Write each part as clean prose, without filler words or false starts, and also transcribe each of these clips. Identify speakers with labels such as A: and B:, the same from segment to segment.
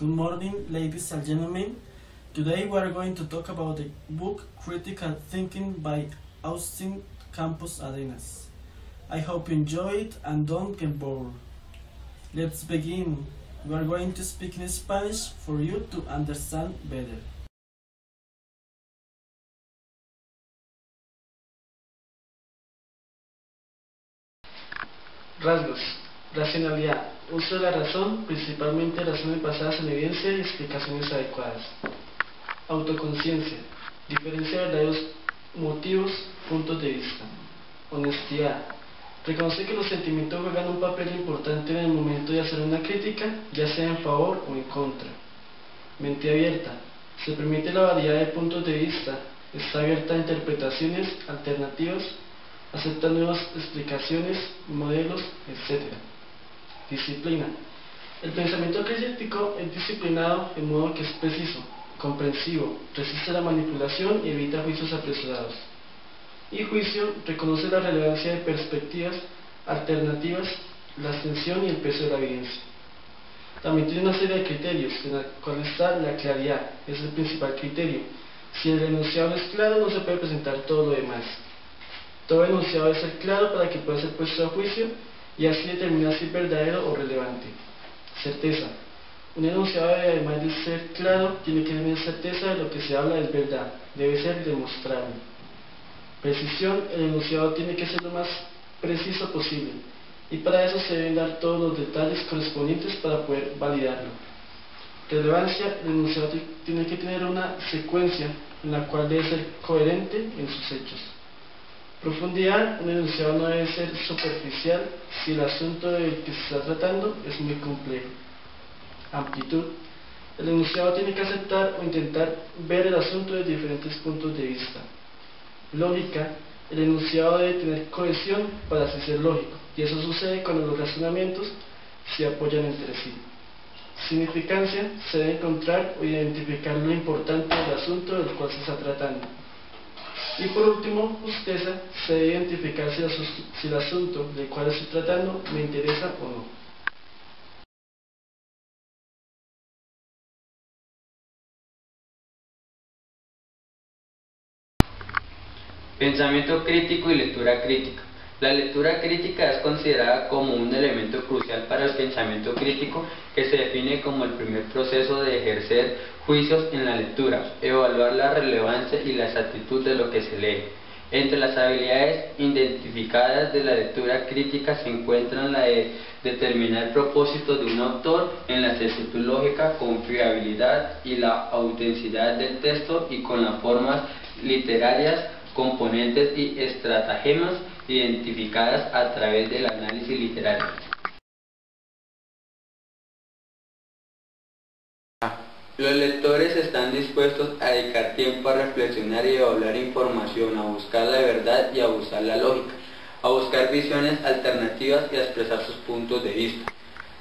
A: Good morning, ladies and gentlemen. Today we are going to talk about the book Critical Thinking by Austin Campos Arenas. I hope you enjoy it and don't get bored. Let's begin. We are going to speak in Spanish for you to understand better. Rasgos. Racionalidad. Uso de la razón, principalmente razones basadas en evidencia y explicaciones adecuadas. Autoconciencia. Diferencia de verdaderos motivos, puntos de vista. Honestidad. Reconocer que los sentimientos juegan un papel importante en el momento de hacer una crítica, ya sea en favor o en contra. Mente abierta. Se permite la variedad de puntos de vista, está abierta a interpretaciones alternativas, acepta nuevas explicaciones, modelos, etc. Disciplina. El pensamiento crítico es disciplinado de modo que es preciso, comprensivo, resiste la manipulación y evita juicios apresurados. Y juicio reconoce la relevancia de perspectivas alternativas, la extensión y el peso de la evidencia. También tiene una serie de criterios, en la cual está la claridad, es el principal criterio. Si el enunciado no es claro, no se puede presentar todo lo demás. Todo enunciado debe ser claro para que pueda ser puesto a juicio y así determinar si es verdadero o relevante. Certeza. Un enunciado debe, además de ser claro, tiene que tener certeza de lo que se habla es verdad, debe ser demostrable. Precisión. El enunciado tiene que ser lo más preciso posible y para eso se deben dar todos los detalles correspondientes para poder validarlo. Relevancia. El enunciado tiene que tener una secuencia en la cual debe ser coherente en sus hechos. Profundidad. Un enunciado no debe ser superficial si el asunto del que se está tratando es muy complejo. Amplitud. El enunciado tiene que aceptar o intentar ver el asunto desde diferentes puntos de vista. Lógica. El enunciado debe tener cohesión para así ser lógico, y eso sucede cuando los razonamientos se apoyan entre sí. Significancia. Se debe encontrar o identificar lo importante del asunto del cual se está tratando. Y por último, justeza. Se debe identificar si el asunto del cual estoy tratando me interesa o no.
B: Pensamiento crítico y lectura crítica. La lectura crítica es considerada como un elemento crucial para el pensamiento crítico, que se define como el primer proceso de ejercer juicios en la lectura, evaluar la relevancia y la exactitud de lo que se lee. Entre las habilidades identificadas de la lectura crítica se encuentran la de determinar el propósito de un autor en la exactitud lógica, confiabilidad y la autenticidad del texto, y con las formas literarias, componentes y estratagemas identificadas a través del análisis literario. Los lectores están dispuestos a dedicar tiempo a reflexionar y evaluar información, a buscar la verdad y a usar la lógica, a buscar visiones alternativas y a expresar sus puntos de vista.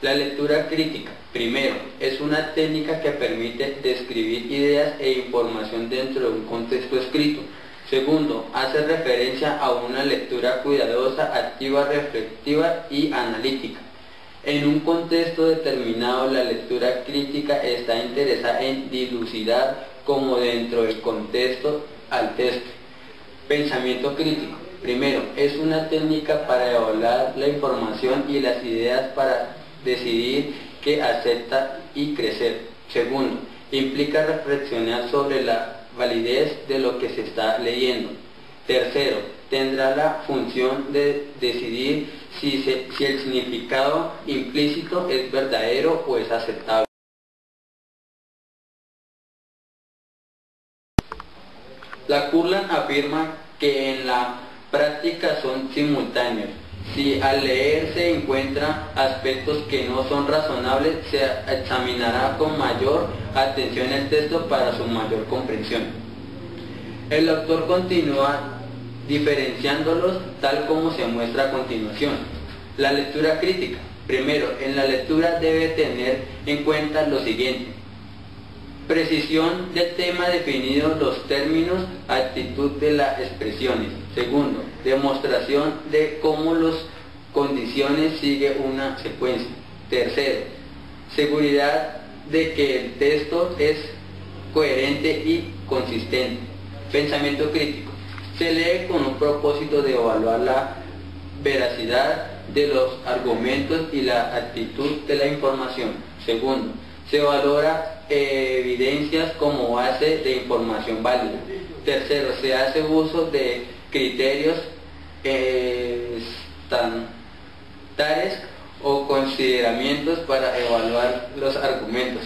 B: La lectura crítica, primero, es una técnica que permite describir ideas e información dentro de un contexto escrito. Segundo, hace referencia a una lectura cuidadosa, activa, reflexiva y analítica. En un contexto determinado, la lectura crítica está interesada en dilucidar, como dentro del contexto, al texto. Pensamiento crítico. Primero, es una técnica para evaluar la información y las ideas para decidir qué acepta y crecer. Segundo, implica reflexionar sobre la validez de lo que se está leyendo. Tercero, tendrá la función de decidir si el significado implícito es verdadero o es aceptable. La Curlan afirma que en la práctica son simultáneos. Si al leer se encuentran aspectos que no son razonables, se examinará con mayor atención el texto para su mayor comprensión. El autor continúa diferenciándolos tal como se muestra a continuación. La lectura crítica. Primero, en la lectura debe tener en cuenta lo siguiente: precisión del tema definido, los términos, actitud de las expresiones. Segundo, demostración de cómo las condiciones sigue una secuencia. Tercero, seguridad de que el texto es coherente y consistente. Pensamiento crítico. Se lee con un propósito de evaluar la veracidad de los argumentos y la actitud de la información. Segundo, se valora evidencias como base de información válida. Tercero, se hace uso de criterios estándares o consideramientos para evaluar los argumentos.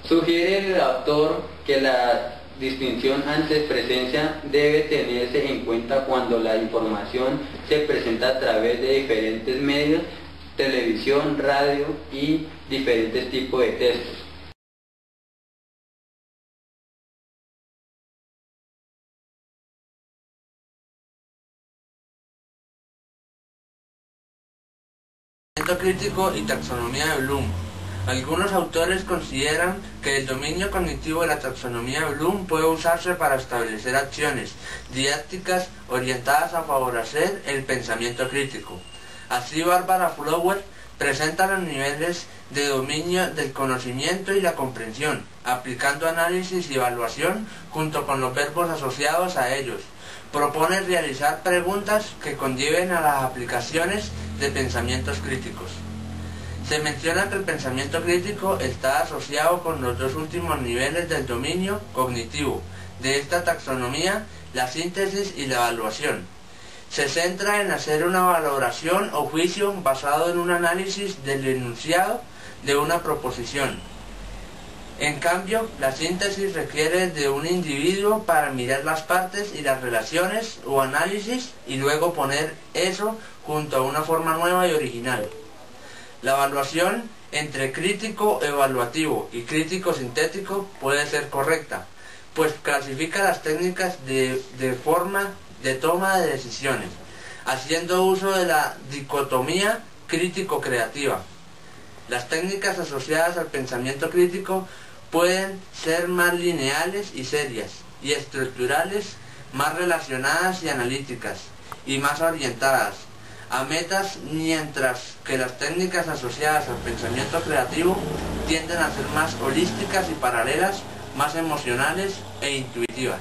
B: Sugiere el autor que la distinción antes presencia debe tenerse en cuenta cuando la información se presenta a través de diferentes medios, televisión, radio y diferentes tipos de textos.
C: Pensamiento crítico y taxonomía de Bloom. Algunos autores consideran que el dominio cognitivo de la taxonomía de Bloom puede usarse para establecer acciones didácticas orientadas a favorecer el pensamiento crítico. Así, Barbara Flower presenta los niveles de dominio del conocimiento y la comprensión, aplicando análisis y evaluación junto con los verbos asociados a ellos. Propone realizar preguntas que conlleven a las aplicaciones de pensamientos críticos. Se menciona que el pensamiento crítico está asociado con los dos últimos niveles del dominio cognitivo de esta taxonomía, la síntesis y la evaluación. Se centra en hacer una valoración o juicio basado en un análisis del enunciado de una proposición. En cambio, la síntesis requiere de un individuo para mirar las partes y las relaciones o análisis y luego poner eso junto a una forma nueva y original. La evaluación entre crítico evaluativo y crítico sintético puede ser correcta, pues clasifica las técnicas de forma de toma de decisiones, haciendo uso de la dicotomía crítico-creativa. Las técnicas asociadas al pensamiento crítico pueden ser más lineales y serias, y estructurales, más relacionadas y analíticas, y más orientadas a metas, mientras que las técnicas asociadas al pensamiento creativo tienden a ser más holísticas y paralelas, más emocionales e intuitivas.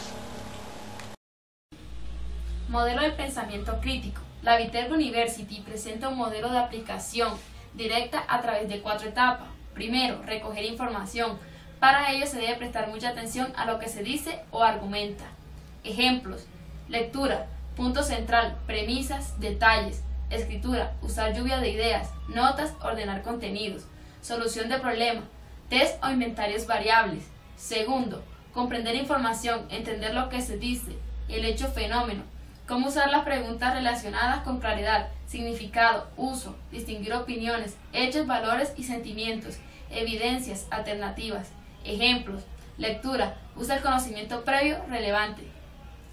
D: Modelo de pensamiento crítico. La Viterbo University presenta un modelo de aplicación directa a través de 4 etapas. Primero, recoger información. Para ello se debe prestar mucha atención a lo que se dice o argumenta. Ejemplos: lectura, punto central, premisas, detalles. Escritura, usar lluvia de ideas. Notas, ordenar contenidos. Solución de problema, test o inventarios variables. Segundo, comprender información, entender lo que se dice, el hecho fenómeno. Cómo usar las preguntas relacionadas con claridad, significado, uso, distinguir opiniones, hechos, valores y sentimientos, evidencias, alternativas. Ejemplos: lectura, usa el conocimiento previo relevante.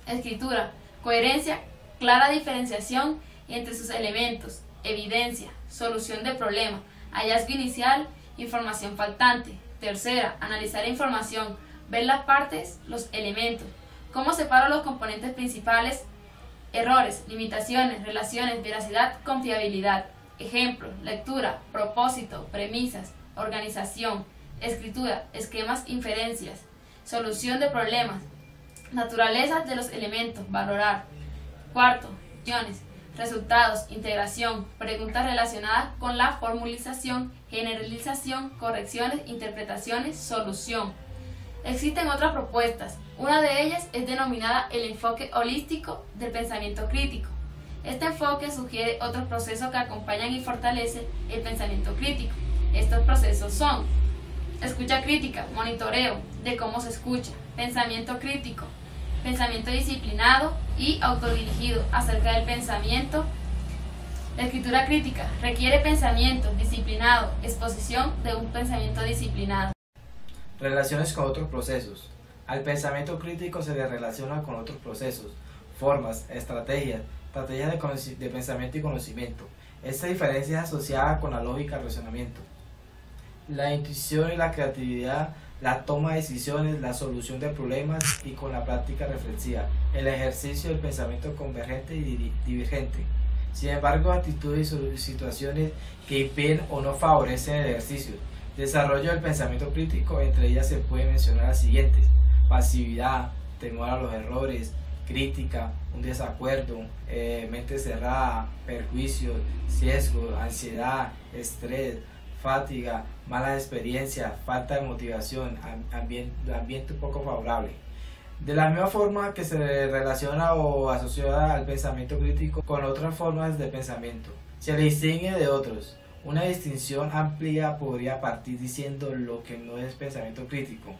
D: Escritura, coherencia, clara diferenciación entre sus elementos. Evidencia, solución de problema, hallazgo inicial, información faltante. Tercera, analizar información, ver las partes, los elementos. Cómo separo los componentes principales, errores, limitaciones, relaciones, veracidad, confiabilidad. Ejemplo: lectura, propósito, premisas, organización. Escritura, esquemas, inferencias. Solución de problemas, naturaleza de los elementos, valorar. Cuarto, acciones, resultados, integración, preguntas relacionadas con la formalización, generalización, correcciones, interpretaciones, solución. Existen otras propuestas. Una de ellas es denominada el enfoque holístico del pensamiento crítico. Este enfoque sugiere otros procesos que acompañan y fortalecen el pensamiento crítico. Estos procesos son: escucha crítica, monitoreo de cómo se escucha; pensamiento crítico, pensamiento disciplinado y autodirigido acerca del pensamiento. La escritura crítica requiere pensamiento disciplinado, exposición de un pensamiento disciplinado.
E: Relaciones con otros procesos. Al pensamiento crítico se le relaciona con otros procesos, formas, estrategias de pensamiento y conocimiento. Esta diferencia es asociada con la lógica del razonamiento, la intuición y la creatividad, la toma de decisiones, la solución de problemas y con la práctica reflexiva, el ejercicio del pensamiento convergente y divergente. Sin embargo, actitudes o situaciones que impiden o no favorecen el ejercicio. Desarrollo del pensamiento crítico, entre ellas se puede mencionar las siguientes: pasividad, temor a los errores, crítica, un desacuerdo, mente cerrada, perjuicios, sesgo, ansiedad, estrés, fatiga, malas experiencias, falta de motivación, ambiente poco favorable. De la misma forma que se relaciona o asocia al pensamiento crítico con otras formas de pensamiento, se le distingue de otros. Una distinción amplia podría partir diciendo lo que no es pensamiento crítico: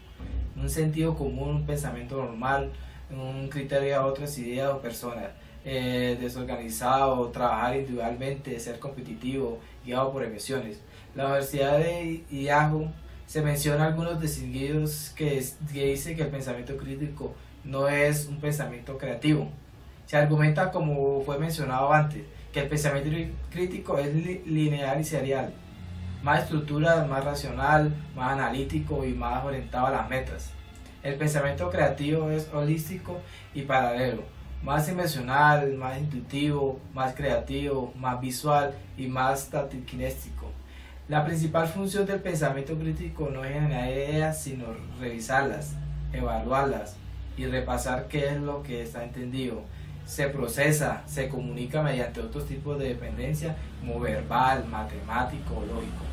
E: un sentido común, un pensamiento normal, un criterio a otras ideas o personas, desorganizado, trabajar individualmente, ser competitivo, guiado por emociones. La Universidad de Idaho se menciona algunos distinguidos que dice que el pensamiento crítico no es un pensamiento creativo. Se argumenta, como fue mencionado antes, que el pensamiento crítico es lineal y serial, más estructurado, más racional, más analítico y más orientado a las metas. El pensamiento creativo es holístico y paralelo, más emocional, más intuitivo, más creativo, más visual y más táctil-kinéstico. La principal función del pensamiento crítico no es generar ideas, sino revisarlas, evaluarlas y repasar qué es lo que está entendido. Se procesa, se comunica mediante otros tipos de dependencia como verbal, matemático o lógico.